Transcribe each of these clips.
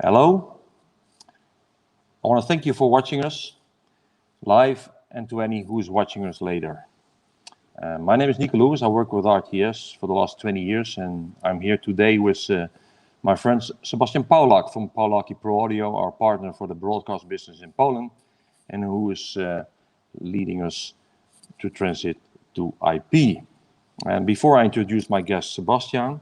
Hello, I want to thank you for watching us live and to any who is watching us later. My name is Nico Lewis. I work with RTS for the last 20 years and I'm here today with my friend Sebastian Pawlak from Pawlaki Pro Audio, our partner for the broadcast business in Poland, and who is leading us to transit to IP. And before I introduce my guest Sebastian,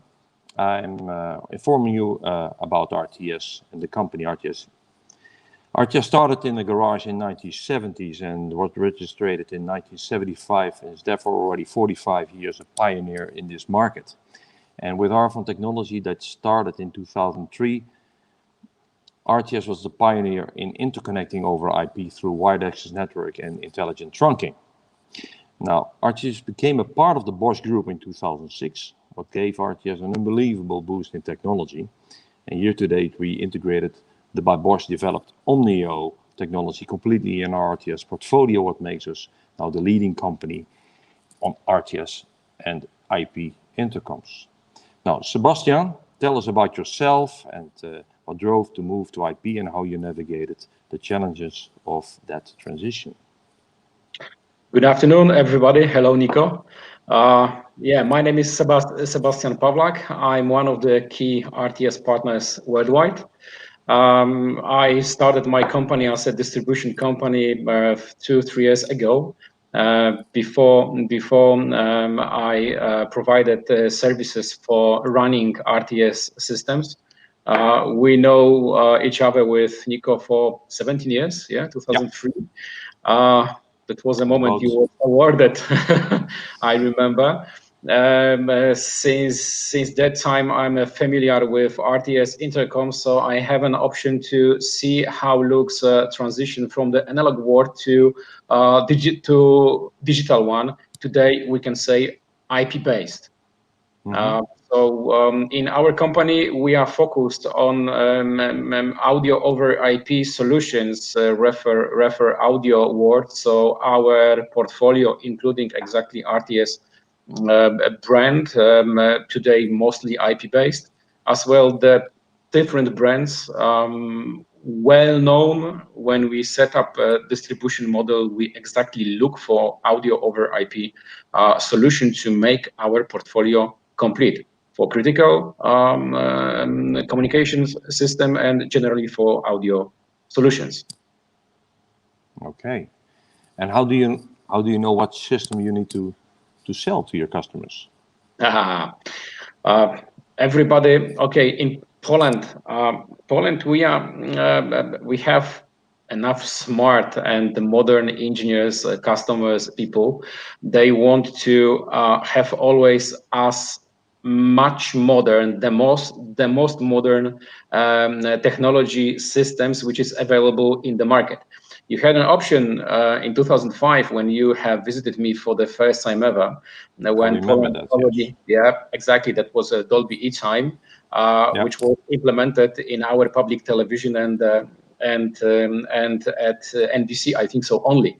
I'm informing you about RTS and the company RTS. RTS started in a garage in 1970s and was registered in 1975 and is therefore already 45 years a pioneer in this market. And with our technology that started in 2003, RTS was the pioneer in interconnecting over IP through wired access network and intelligent trunking. Now, RTS became a part of the Bosch Group in 2006, what gave RTS an unbelievable boost in technology. And year to date, we integrated the by Bosch developed Omnio technology completely in our RTS portfolio, what makes us now the leading company on RTS and IP intercoms. Now, Sebastian, tell us about yourself and what drove to move to IP and how you navigated the challenges of that transition. Good afternoon, everybody. Hello, Nico. My name is Sebastian Pawlak. I'm one of the key RTS partners worldwide. I started my company as a distribution company 2-3 years ago. Before I provided services for running RTS systems. We know each other with Nico for 17 years, 2003. Yep. That was a moment you were awarded, I remember. Since that time, I'm familiar with RTS Intercoms, so I have an option to see how looks transition from the analog world to digital one. Today, we can say IP-based. In our company, we are focused on audio over IP solutions, refer audio world. So our portfolio, including exactly RTS brand, today mostly IP based, as well the different brands well known. When we set up a distribution model, we exactly look for audio over IP solution to make our portfolio complete for critical communications system and generally for audio solutions. Okay, and how do you know what system you need to sell to your customers? Everybody, okay, in Poland, we have enough smart and modern engineers, customers, people. They want to have always as much modern, the most modern technology systems which is available in the market. You had an option in 2005 when you have visited me for the first time ever. When Poland already, yes. Yeah, exactly. That was a Dolby E-Time, which was implemented in our public television and at NBC, I think so only.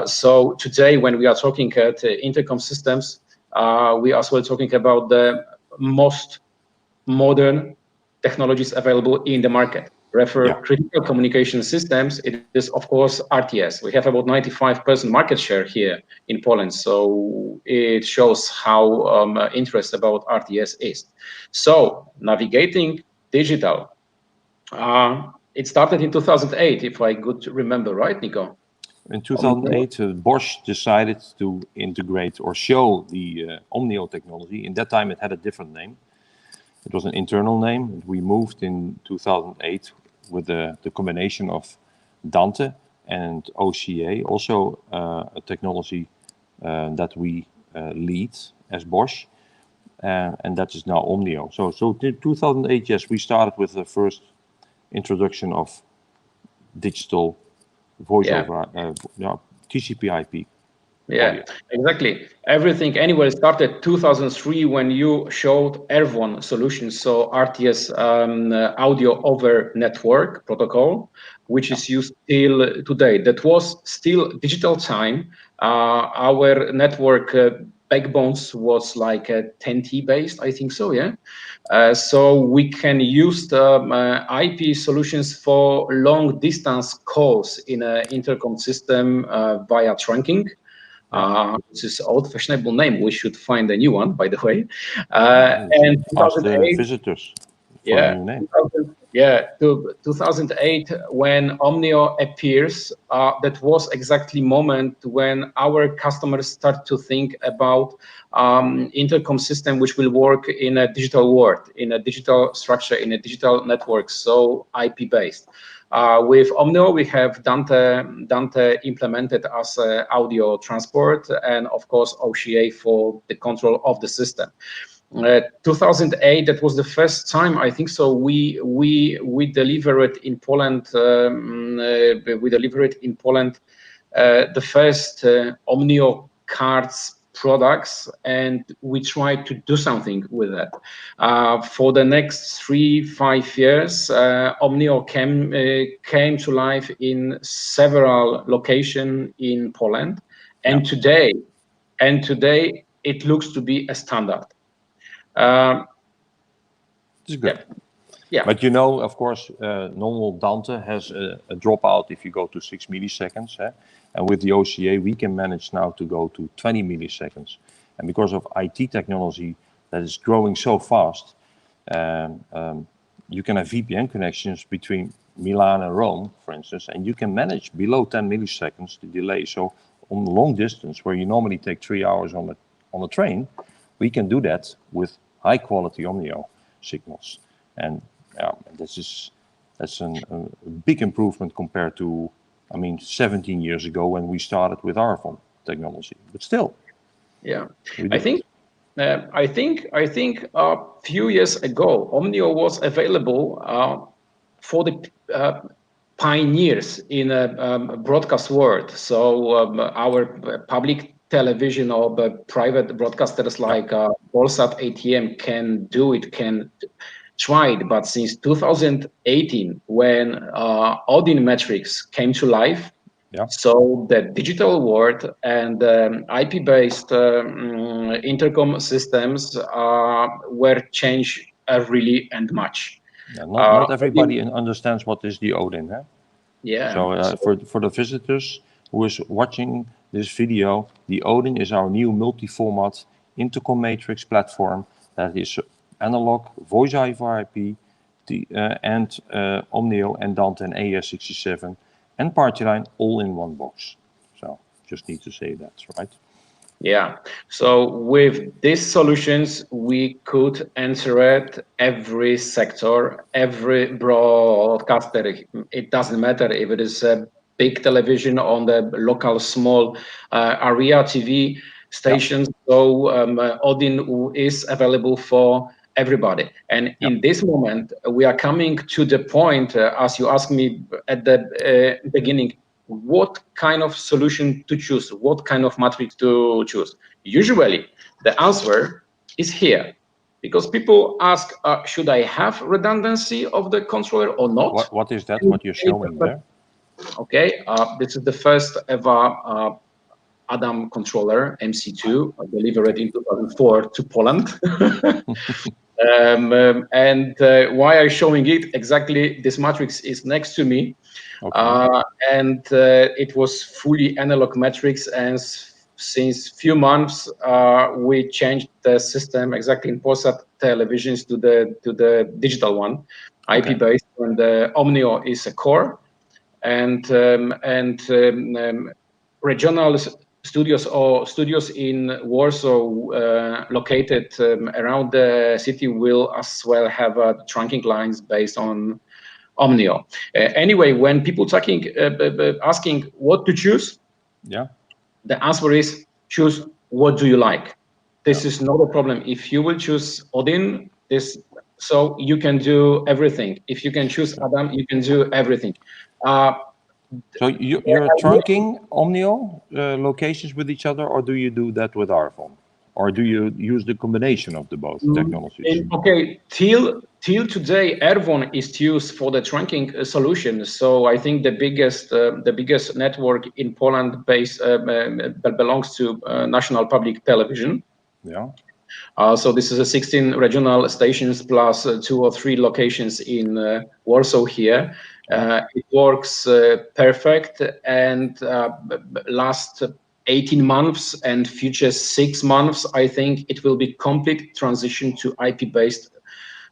So today, when we are talking at intercom systems, we are as well talking about the most modern technologies available in the market. Critical communication systems, it is of course RTS. We have about 95% market share here in Poland, so it shows how interested about RTS is. So navigating digital, it started in 2008, if I could remember, right, Nico? In 2008, Bosch decided to integrate or show the Omnio technology. In that time, it had a different name. It was an internal name. We moved in 2008 with the combination of Dante and OCA, also a technology that we lead as Bosch, and that is now Omnio. So in 2008, yes, we started with the first introduction of digital voice over TCP/IP. Yeah, exactly. Everything anyway started 2003 when you showed Airborne solutions, so RTS audio over network protocol, which is used till today. That was still digital time. Our network backbones was like 10T based, I think so, yeah. So we can use the IP solutions for long distance calls in an intercom system via trunking. This is an old-fashionable name. We should find a new one, by the way. And ask the 2008, visitors for yeah, a new name. 2008 when Omnio appears, that was exactly moment when our customers start to think about intercom system which will work in a digital world, in a digital structure, in a digital network, so IP based. With Omnio, we have Dante implemented as audio transport, and of course OCA for the control of the system. 2008, that was the first time, I think so, we delivered in Poland. We delivered in Poland the first Omnio cards products, and we tried to do something with that. For the next 3-5 years, Omnio came to life in several locations in Poland, and today it looks to be a standard. It's good. Yeah. But you know, of course, normal Dante has a dropout if you go to 6 milliseconds. And with the OCA, we can manage now to go to 20 milliseconds. And because of IT technology that is growing so fast, you can have VPN connections between Milan and Rome, for instance, and you can manage below 10 milliseconds the delay. So on long distance, where you normally take 3 hours on a train, we can do that with high quality Omnio signals. And that's a big improvement compared to, 17 years ago when we started with RFON technology. But still, yeah, I think a few years ago, Omnio was available for the pioneers in a broadcast world. So our public television or the private broadcasters like Polsat, ATM can do it, can try it. But since 2018, when audionetworks came to life, so the digital world and IP-based intercom systems were changed really and much. Not everybody understands what is the Odin. Yeah. So for the visitors who is watching this video, the Odin is our new multi-format intercom matrix platform that is analog, voice over IP, and Omnio and Dante and AES67 and party line all in one box. So just need to say that, right? Yeah. So with these solutions, we could enter every sector, every broadcaster. It doesn't matter if it is a big television on the local small area TV stations. So Odin is available for everybody. And in this moment, we are coming to the point, as you asked me at the beginning, what kind of solution to choose, what kind of matrix to choose. Usually, the answer is here, because people ask, should I have redundancy of the controller or not? What is that, what you're showing there? Okay, this is the first ever Adam controller, MC2, delivered in 2004 to Poland. And why I'm showing it, exactly this matrix is next to me. Okay. And it was fully analog matrix, and since few months we changed the system exactly in Polsat televisions to the digital one, IP based, and the Omnio is a core, and regional studios or studios in Warsaw located around the city will as well have trunking lines based on Omnio. Anyway, when people asking what to choose, the answer is choose what do you like. This is not a problem. If you will choose Odin, so you can do everything. If you can choose Adam, you can do everything. So you're trunking Omnio locations with each other, or do you do that with RFON? or do you use the combination of the both technologies? Okay, till today, Airborne is used for the trunking solution. So I think the biggest network in Poland belongs to National Public Television. Yeah. So this is a 16 regional stations plus 2 or 3 locations in Warsaw here. It works perfect, and last 18 months and future 6 months, I think it will be complete transition to IP-based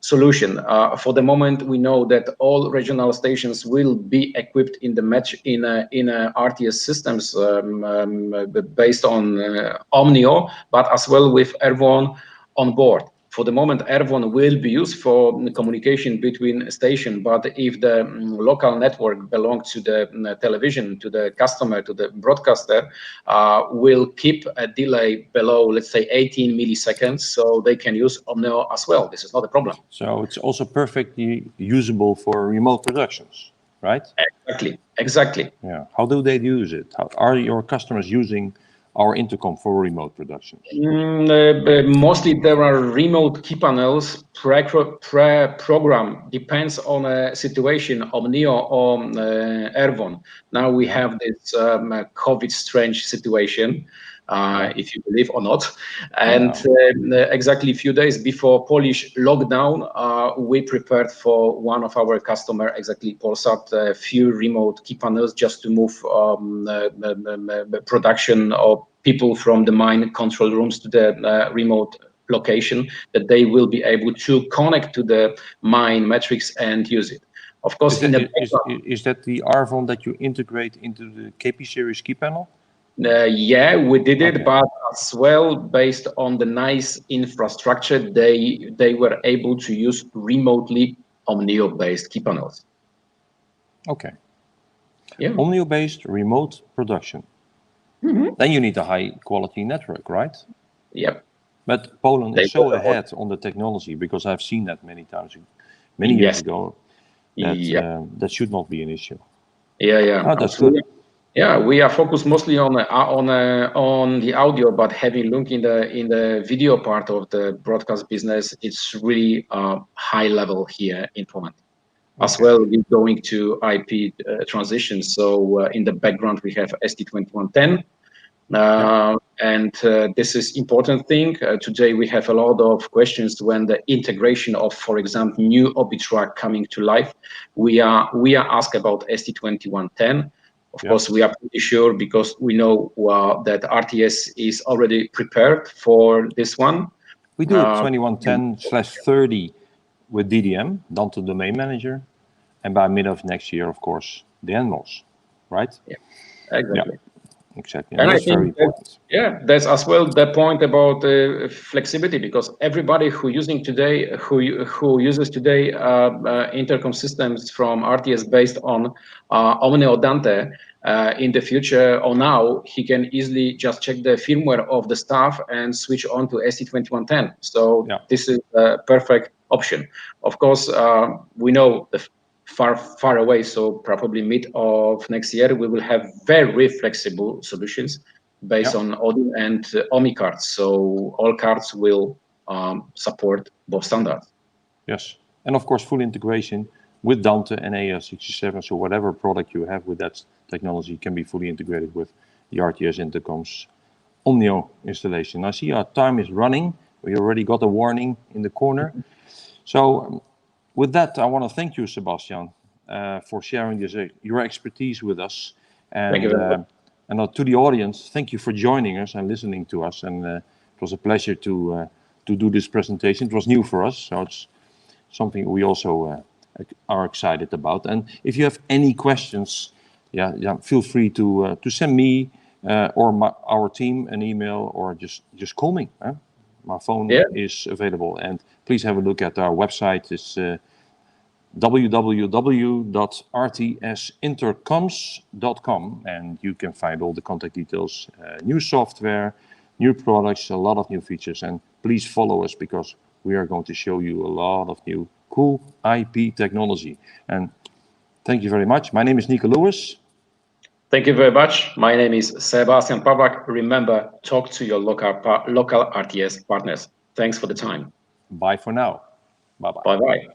solution. For the moment, we know that all regional stations will be equipped in RTS systems based on Omnio, but as well with Airborne on board. For the moment, Airborne will be used for communication between stations, but if the local network belongs to the television, to the customer, to the broadcaster, will keep a delay below, let's say, 18 milliseconds, so they can use Omnio as well. This is not a problem. So it's also perfectly usable for remote productions, right? Exactly. Yeah. How do they use it? How are your customers using our intercom for remote productions? Mostly there are remote key panels pre-program, depends on a situation, Omnio or Airborne. Now we have this COVID strange situation, if you believe or not. And exactly a few days before Polish lockdown, we prepared for one of our customer, exactly Polsat, a few remote key panels just to move production of people from the mine control rooms to the remote location, that they will be able to connect to the mine metrics and use it. Of course, is that the Arvon that you integrate into the KP series key panel? Yeah, we did it, but as well, based on the nice infrastructure, they were able to use remotely Omnio-based key panels. Okay. Yeah. Omnio-based remote production. Then you need a high-quality network, right? Yep. But Poland is so ahead on the technology, because I've seen that many times, many years ago, that that should not be an issue. Yeah. Oh, that's good. Yeah, we are focused mostly on the audio, but having look in the video part of the broadcast business, it's really high level here in Poland. As well, we're going to IP transition. So in the background, we have ST2110. And this is important thing. Today, we have a lot of questions when the integration of, for example, new orbit track coming to life. We are asked about ST2110. Of course, we are pretty sure because we know that RTS is already prepared for this one. We do 2110/30 with DDM, Dante Domain Manager, and by mid of next year, of course, the NMOS, right? Yeah, exactly. Yeah. Exactly, and that's very important. That's as well the point about flexibility, because everybody who uses today intercom systems from RTS based on Omnio Dante, in the future or now, he can easily just check the firmware of the stuff and switch on to ST2110. So this is a perfect option. Of course, we know the far away, so probably mid of next year we will have very flexible solutions based on audio and OMI cards, so all cards will support both standards. Yes, and of course full integration with Dante and AL67, so whatever product you have with that technology can be fully integrated with the RTS Intercoms Omnio installation. I see our time is running. We already got a warning in the corner. So with that, I want to thank you, Sebastian, for sharing your expertise with us. And, thank you very much. And to the audience, thank you for joining us and listening to us. And it was a pleasure to do this presentation. It was new for us, so it's something we also are excited about. And if you have any questions, feel free to send me or our team an email, or just call me. My phone is available, and please have a look at our website. It's www.rtsintercoms.com, and you can find all the contact details, new software, new products, a lot of new features. And please follow us, because we are going to show you a lot of new cool IP technology. And thank you very much. My name is Nico Lewis. Thank you very much. My name is Sebastian Pawlak. Remember, talk to your local RTS partners. Thanks for the time. Bye for now. Bye-bye. Bye-bye.